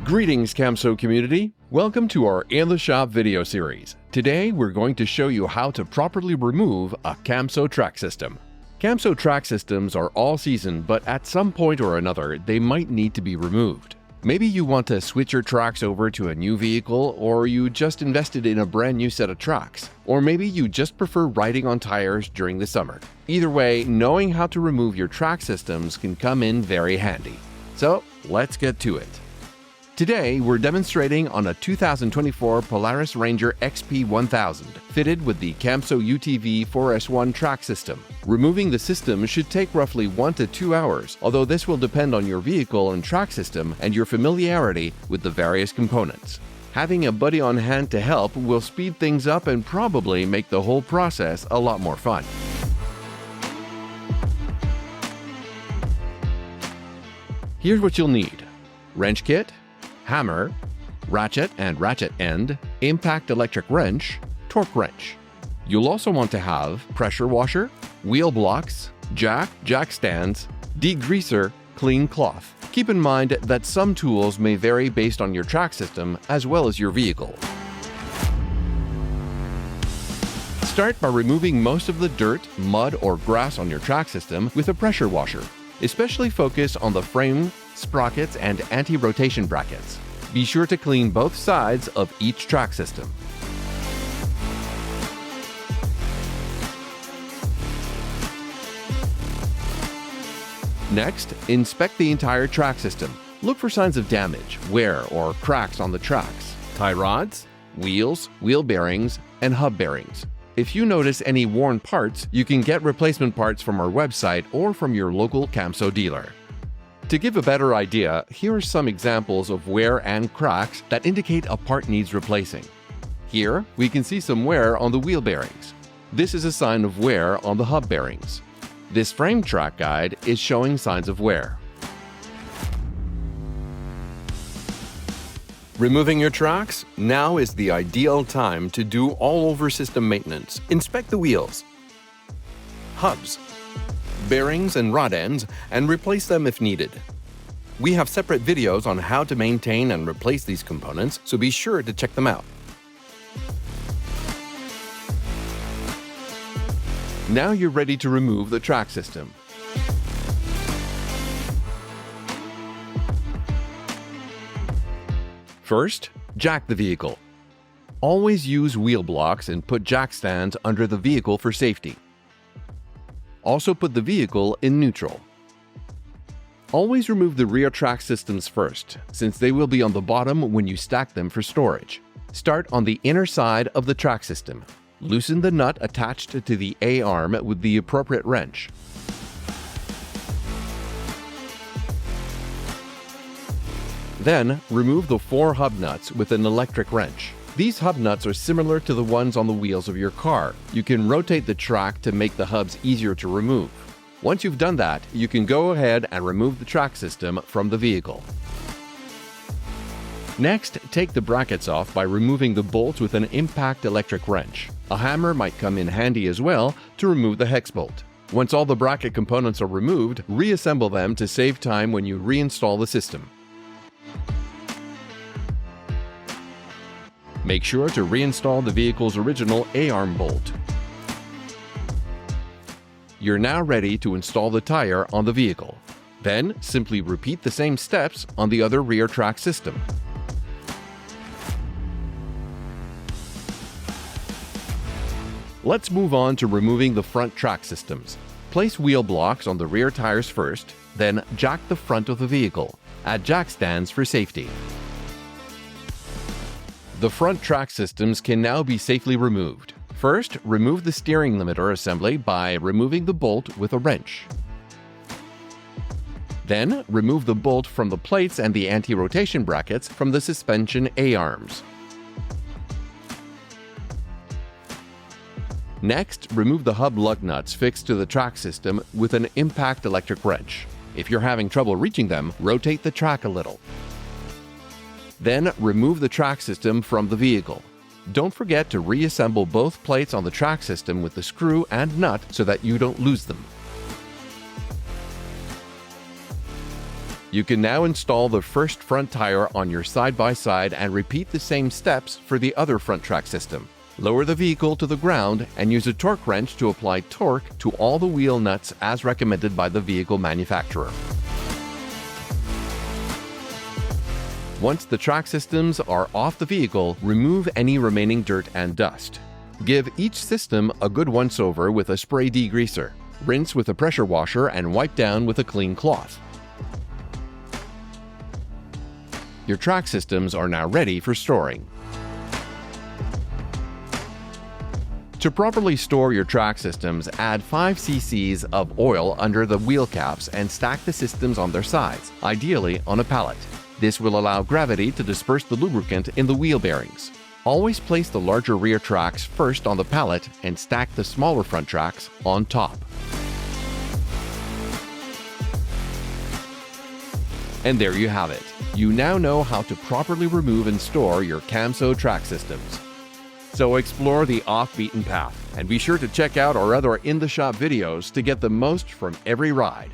Greetings, Camso community! Welcome to our In the Shop video series. Today, we're going to show you how to properly remove a Camso track system. Camso track systems are all-season, but at some point or another, they might need to be removed. Maybe you want to switch your tracks over to a new vehicle, or you just invested in a brand new set of tracks. Or maybe you just prefer riding on tires during the summer. Either way, knowing how to remove your track systems can come in very handy. So, let's get to it. Today, we're demonstrating on a 2024 Polaris Ranger XP 1000, fitted with the Camso UTV 4S1 track system. Removing the system should take roughly 1 to 2 hours, although this will depend on your vehicle and track system and your familiarity with the various components. Having a buddy on hand to help will speed things up and probably make the whole process a lot more fun. Here's what you'll need: wrench kit, hammer, ratchet and ratchet end, impact electric wrench, torque wrench. You'll also want to have pressure washer, wheel blocks, jack stands, degreaser, clean cloth. Keep in mind that some tools may vary based on your track system as well as your vehicle. Start by removing most of the dirt, mud, or grass on your track system with a pressure washer. Especially focus on the frame, sprockets, and anti-rotation brackets. Be sure to clean both sides of each track system. Next, inspect the entire track system. Look for signs of damage, wear, or cracks on the tracks, tie rods, wheels, wheel bearings, and hub bearings. If you notice any worn parts, you can get replacement parts from our website or from your local Camso dealer. To give a better idea, here are some examples of wear and cracks that indicate a part needs replacing. Here, we can see some wear on the wheel bearings. This is a sign of wear on the hub bearings. This frame track guide is showing signs of wear. Removing your tracks? Now is the ideal time to do all-over system maintenance. Inspect the wheels, hubs, bearings and rod ends, and replace them if needed. We have separate videos on how to maintain and replace these components, so be sure to check them out. Now you're ready to remove the track system. First, jack the vehicle. Always use wheel blocks and put jack stands under the vehicle for safety. Also put the vehicle in neutral. Always remove the rear track systems first, since they will be on the bottom when you stack them for storage. Start on the inner side of the track system. Loosen the nut attached to the A-arm with the appropriate wrench. Then, remove the 4 hub nuts with an electric wrench. These hub nuts are similar to the ones on the wheels of your car. You can rotate the track to make the hubs easier to remove. Once you've done that, you can go ahead and remove the track system from the vehicle. Next, take the brackets off by removing the bolts with an impact electric wrench. A hammer might come in handy as well to remove the hex bolt. Once all the bracket components are removed, reassemble them to save time when you reinstall the system. Make sure to reinstall the vehicle's original A-arm bolt. You're now ready to install the tire on the vehicle. Then, simply repeat the same steps on the other rear track system. Let's move on to removing the front track systems. Place wheel blocks on the rear tires first, then jack the front of the vehicle. Add jack stands for safety. The front track systems can now be safely removed. First, remove the steering limiter assembly by removing the bolt with a wrench. Then, remove the bolt from the plates and the anti-rotation brackets from the suspension A-arms. Next, remove the hub lug nuts fixed to the track system with an impact electric wrench. If you're having trouble reaching them, rotate the track a little. Then, remove the track system from the vehicle. Don't forget to reassemble both plates on the track system with the screw and nut so that you don't lose them. You can now install the first front tire on your side-by-side and repeat the same steps for the other front track system. Lower the vehicle to the ground and use a torque wrench to apply torque to all the wheel nuts as recommended by the vehicle manufacturer. Once the track systems are off the vehicle, remove any remaining dirt and dust. Give each system a good once-over with a spray degreaser. Rinse with a pressure washer and wipe down with a clean cloth. Your track systems are now ready for storing. To properly store your track systems, add 5 cc's of oil under the wheel caps and stack the systems on their sides, ideally on a pallet. This will allow gravity to disperse the lubricant in the wheel bearings. Always place the larger rear tracks first on the pallet and stack the smaller front tracks on top. And there you have it. You now know how to properly remove and store your Camso track systems. So explore the off-beaten path, and be sure to check out our other in-the-shop videos to get the most from every ride.